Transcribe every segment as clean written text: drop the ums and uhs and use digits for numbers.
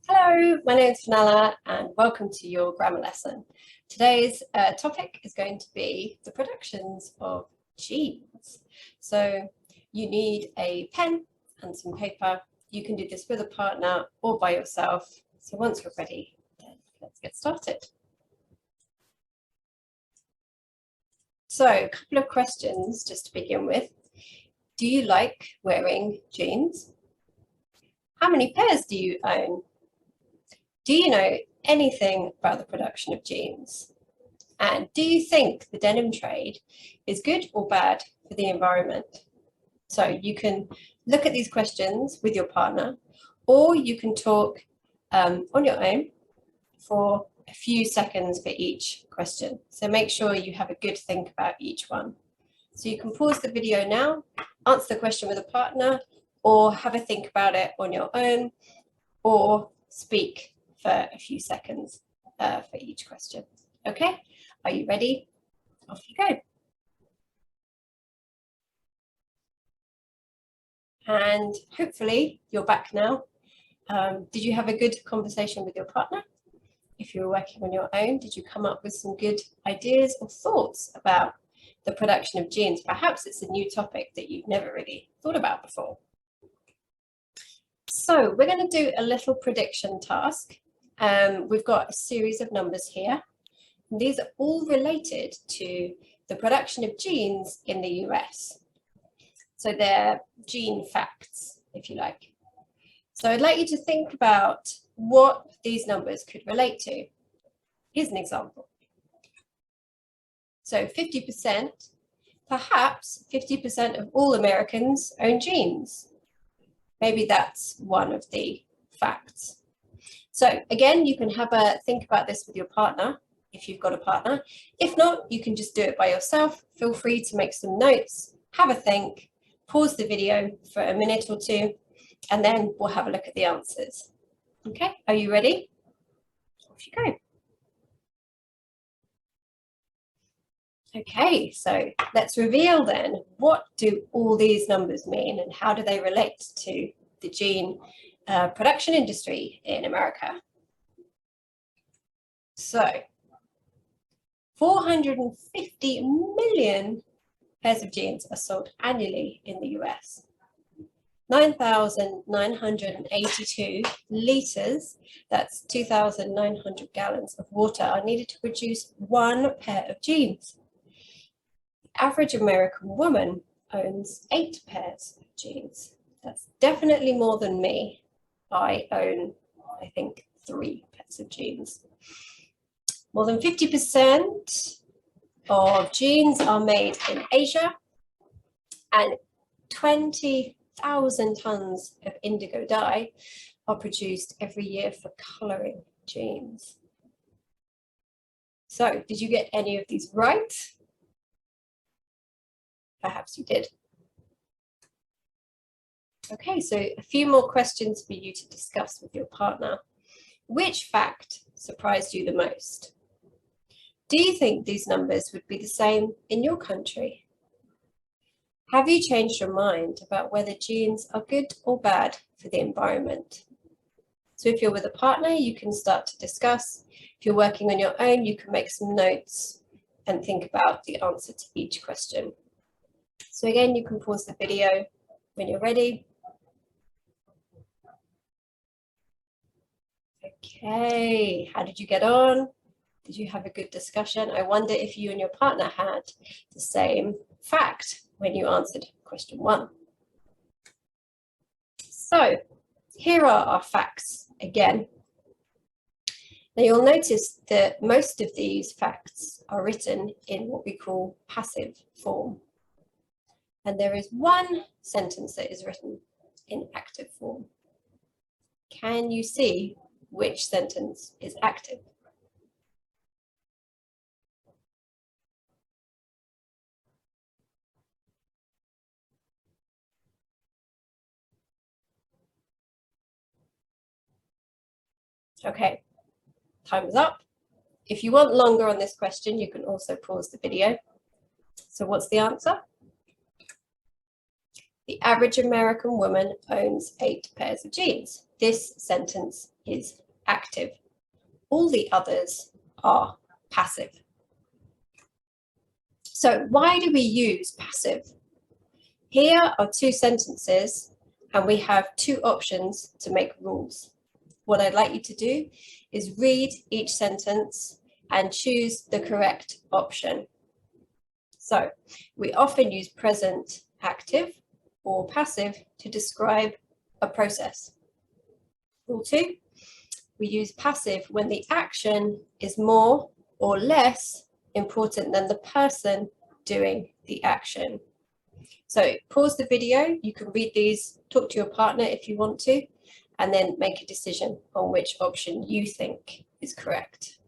Hello, my name is Fenella and welcome to your grammar lesson. Today's topic is going to be the productions of genes. So you need a pen and some paper. You can do this with a partner or by yourself. So once you're ready, then let's get started. So a couple of questions just to begin with. Do you like wearing jeans? How many pairs do you own? Do you know anything about the production of jeans? And do you think the denim trade is good or bad for the environment? So you can look at these questions with your partner, or you can talk on your own for a few seconds for each question. So make sure you have a good think about each one. So you can pause the video now, answer the question with a partner, or have a think about it on your own, or speak for a few seconds for each question. Okay, are you ready? Off you go. And hopefully you're back now. Did you have a good conversation with your partner? If you were working on your own, did you come up with some good ideas or thoughts about the production of genes? Perhaps it's a new topic that you've never really thought about before. So we're going to do a little prediction task. We've got a series of numbers here. These are all related to the production of genes in the US. So they're gene facts, if you like. So I'd like you to think about what these numbers could relate to. Here's an example. So 50%, perhaps 50% of all Americans own genes. Maybe that's one of the facts. So again, you can have a think about this with your partner, if you've got a partner. If not, you can just do it by yourself. Feel free to make some notes, have a think, pause the video for a minute or two, and then we'll have a look at the answers. Okay, are you ready? Off you go. Okay, so let's reveal then, what do all these numbers mean and how do they relate to the gene production industry in America? So 450 million pairs of jeans are sold annually in the US. 9,982 litres, that's 2,900 gallons of water, are needed to produce one pair of jeans. The average American woman owns 8 pairs of jeans. That's definitely more than me. I own, I think, 3 pairs of jeans. More than 50% of jeans are made in Asia, and 20,000 tons of indigo dye are produced every year for coloring jeans. So, did you get any of these right? Perhaps you did. Okay, so a few more questions for you to discuss with your partner. Which fact surprised you the most? Do you think these numbers would be the same in your country? Have you changed your mind about whether genes are good or bad for the environment? So if you're with a partner, you can start to discuss. If you're working on your own, you can make some notes and think about the answer to each question. So again, you can pause the video when you're ready. Okay, how did you get on? Did you have a good discussion? I wonder if you and your partner had the same fact when you answered question 1. So here are our facts again. Now you'll notice that most of these facts are written in what we call passive form. And there is one sentence that is written in active form. Can you see which sentence is active? Okay, time is up. If you want longer on this question, you can also pause the video. So what's the answer? The average American woman owns 8 pairs of jeans. this sentence is active. All the others are passive. So why do we use passive? Here are two sentences and we have two options to make rules. What I'd like you to do is read each sentence and choose the correct option. So we often use present active or passive to describe a process. Rule 2, we use passive when the action is more or less important than the person doing the action. So pause the video, you can read these, talk to your partner if you want to, and then make a decision on which option you think is correct.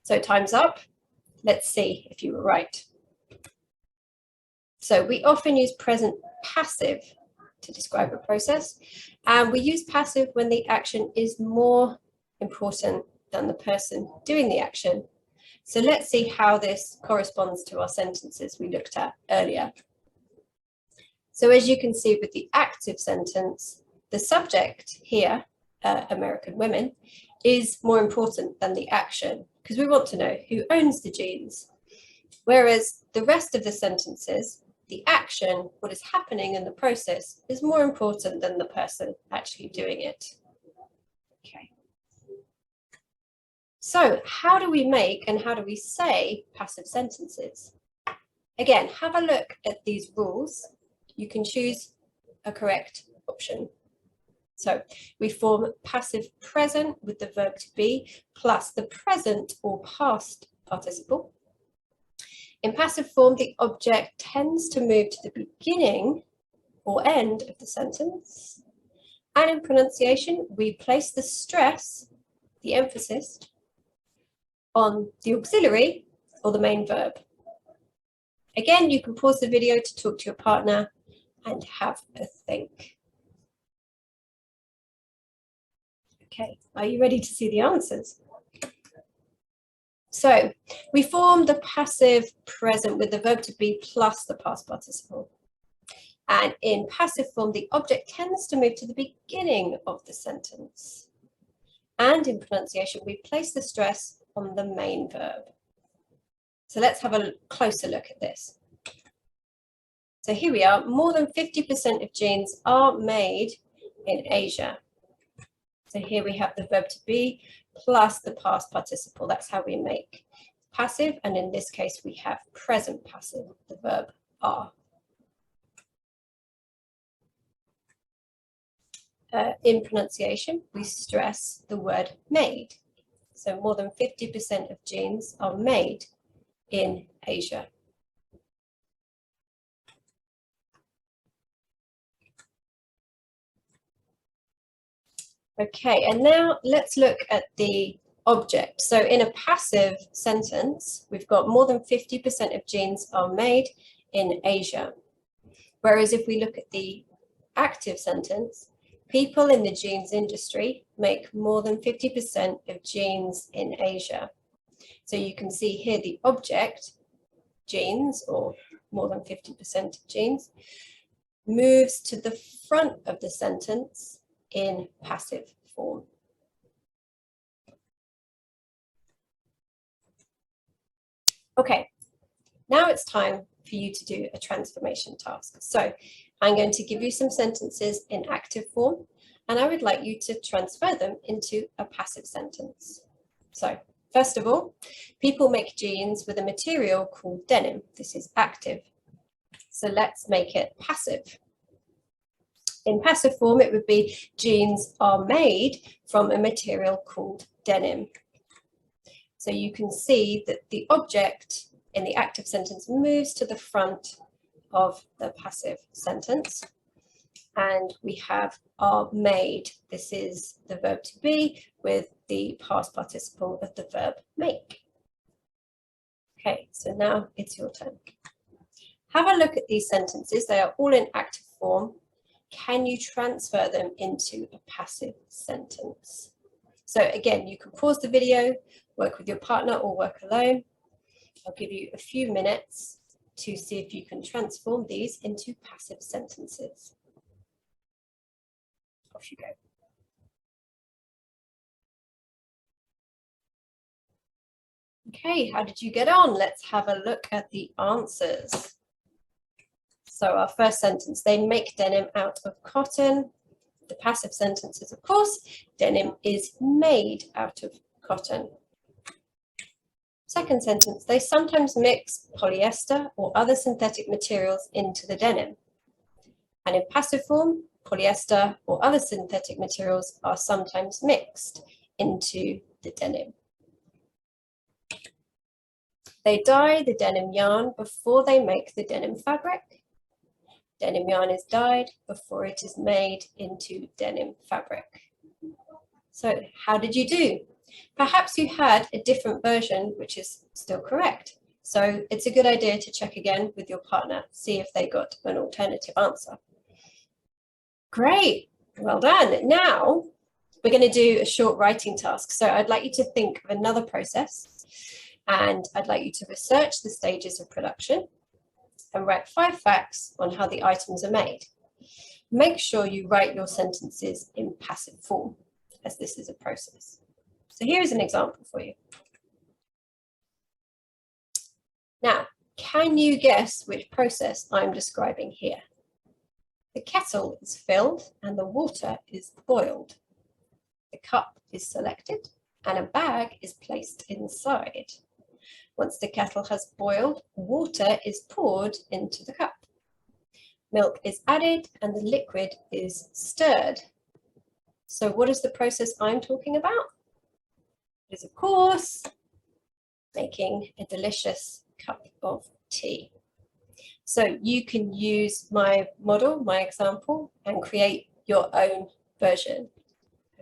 So time's up. Let's see if you were right. So we often use present passive to describe a process, and we use passive when the action is more important than the person doing the action. So let's see how this corresponds to our sentences we looked at earlier. So as you can see with the active sentence, the subject here, American women, is more important than the action, because we want to know who owns the jeans. Whereas the rest of the sentences, the action, what is happening in the process, is more important than the person actually doing it. Okay. So how do we make and how do we say passive sentences? Again, have a look at these rules. You can choose a correct option. So we form passive present with the verb to be plus the present or past participle. In passive form, the object tends to move to the beginning or end of the sentence. And in pronunciation, we place the stress, the emphasis, on the auxiliary or the main verb. Again, you can pause the video to talk to your partner and have a think. Okay, are you ready to see the answers? So we form the passive present with the verb to be plus the past participle. And in passive form, the object tends to move to the beginning of the sentence. And in pronunciation, we place the stress on the main verb. So let's have a closer look at this. So here we are, more than 50% of jeans are made in Asia. So here we have the verb to be plus the past participle. That's how we make passive. And in this case, we have present passive, the verb are. In pronunciation, we stress the word made. So more than 50% of jeans are made in Asia. Okay, and now let's look at the object. So in a passive sentence, we've got more than 50% of jeans are made in Asia. Whereas if we look at the active sentence, people in the jeans industry make more than 50% of jeans in Asia. So you can see here the object, jeans, or more than 50% of jeans, moves to the front of the sentence in passive form. Okay, now it's time for you to do a transformation task. So I'm going to give you some sentences in active form, and I would like you to transfer them into a passive sentence. So first of all, people make jeans with a material called denim. This is active. So let's make it passive. In passive form, it would be jeans are made from a material called denim. So you can see that the object in the active sentence moves to the front of the passive sentence. And we have are made. This is the verb to be with the past participle of the verb make. Okay, so now it's your turn. Have a look at these sentences. They are all in active form. Can you transfer them into a passive sentence? So again, you can pause the video, work with your partner or work alone. I'll give you a few minutes to see if you can transform these into passive sentences. Off you go. Okay, how did you get on? Let's have a look at the answers. So our first sentence, they make denim out of cotton. The passive sentence is, of course, denim is made out of cotton. Second sentence, they sometimes mix polyester or other synthetic materials into the denim. And in passive form, polyester or other synthetic materials are sometimes mixed into the denim. They dye the denim yarn before they make the denim fabric. Denim yarn is dyed before it is made into denim fabric. So how did you do? Perhaps you had a different version, which is still correct. So it's a good idea to check again with your partner, see if they got an alternative answer. Great, well done. Now we're going to do a short writing task. So I'd like you to think of another process, and I'd like you to research the stages of production and write 5 facts on how the items are made. Make sure you write your sentences in passive form, as this is a process. So here's an example for you. Now, can you guess which process I'm describing here? The kettle is filled and the water is boiled. The cup is selected and a bag is placed inside. Once the kettle has boiled, water is poured into the cup. Milk is added and the liquid is stirred. So what is the process I'm talking about? It is, of course, making a delicious cup of tea. So you can use my model, my example, and create your own version.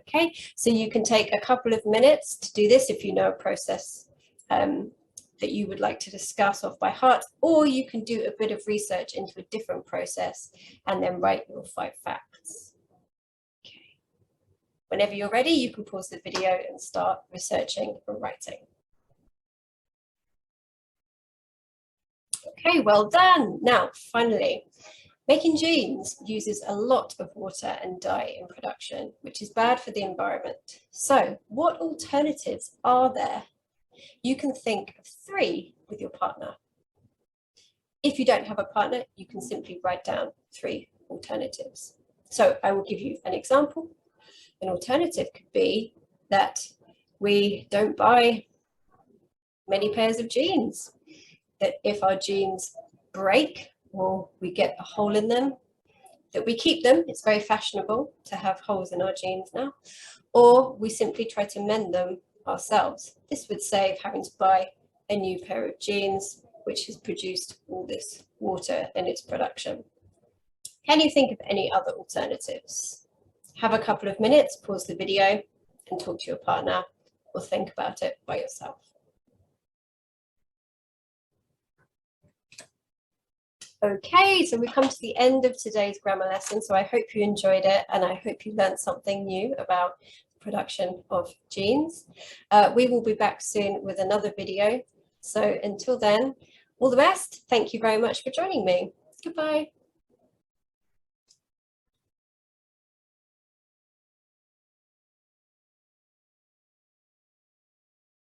Okay, so you can take a couple of minutes to do this if you know a process that you would like to discuss off by heart, or you can do a bit of research into a different process and then write your 5 facts. Okay. Whenever you're ready, you can pause the video and start researching and writing. Okay, well done. Now, finally, making jeans uses a lot of water and dye in production, which is bad for the environment. So what alternatives are there? You can think of 3 with your partner. If you don't have a partner, you can simply write down 3 alternatives. So I will give you an example. An alternative could be that we don't buy many pairs of jeans, that if our jeans break or we get a hole in them, that we keep them. It's very fashionable to have holes in our jeans now, or we simply try to mend them ourselves. This would save having to buy a new pair of jeans, which has produced all this water in its production. Can you think of any other alternatives? Have a couple of minutes, pause the video and talk to your partner, or think about it by yourself. Okay, so we've come to the end of today's grammar lesson, so I hope you enjoyed it and I hope you learned something new about the production of jeans. We will be back soon with another video. So until then, all the best. Thank you very much for joining me. Goodbye.